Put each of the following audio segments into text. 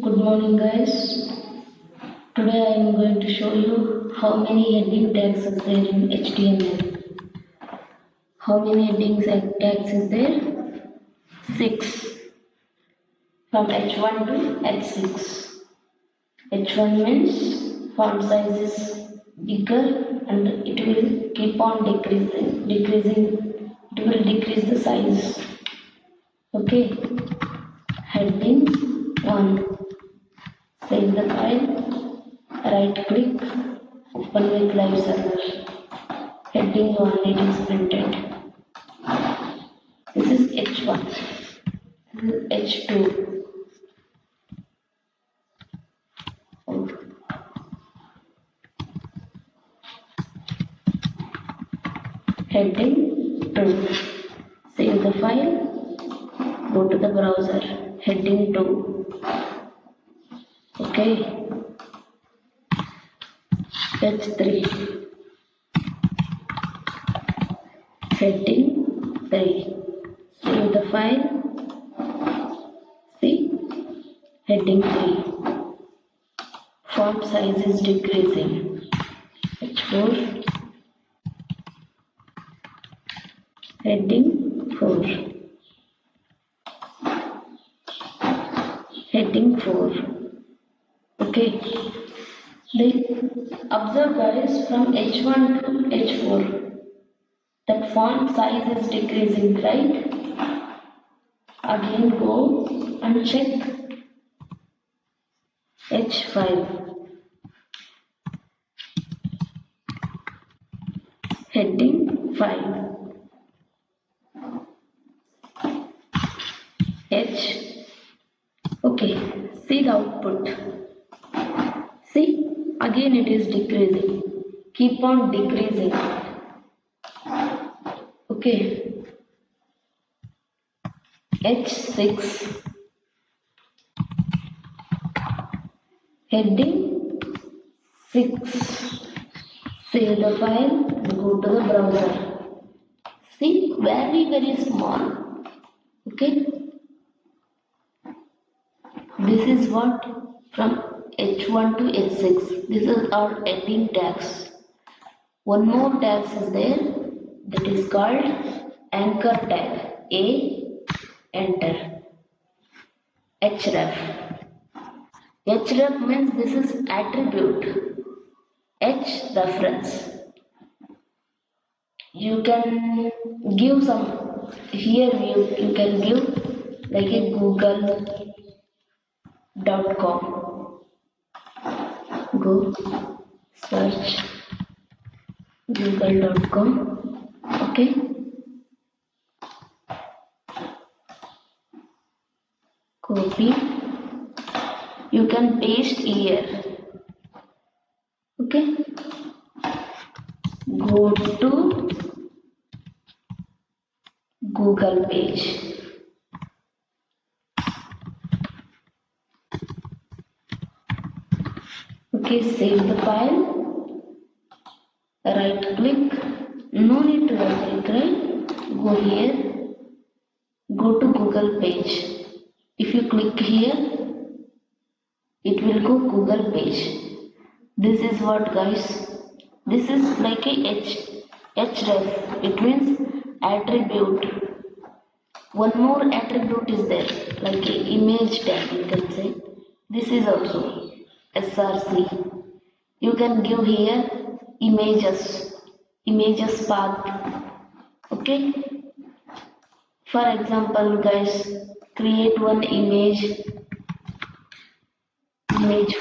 Good morning guys. Today I am going to show you how many heading tags is there in HTML. How many headings and tags is there? 6. From H1 to H6. H1 means font size is bigger and it will keep on decreasing. It will decrease the size. Okay. Heading 1. Save the file, right click, open with live server. Heading 1 it is printed. This is H1. This is H2. Heading 2. Save the file, go to the browser. Heading 2. Okay. H3. Heading 3. Save the file. See? Heading 3. Font size is decreasing. H4. Heading 4. Heading 4. Okay. Observe guys, from H1 to H4 that font size is decreasing, right? Again go and check H5. Heading 5. H. Okay, see the output. See, again it is decreasing. Keep on decreasing. Okay. H6. Heading 6. Save the file, go to the browser. See, very small. Okay. This is what from H1 to H6. This is our heading tags. One more tag is there, that is called anchor tag. A, enter. href. Href means this is attribute. H, reference. You can give some, here you can give like a google.com. Go search google.com. Okay. Copy. You can paste here. Okay. Go to Google page. Okay, save the file. Right click. No need to right click, right? Go here. Go to Google page. If you click here, it will go Google page. This is what guys. This is like a href. It means attribute. One more attribute is there, like a image tag you can say. This is also src. You can give here images path. Okay. For example guys, create one image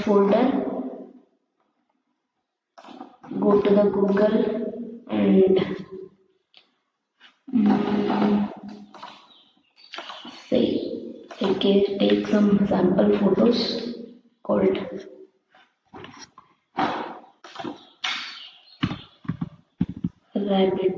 folder. Go to the Google and say take some sample photos called rabbit.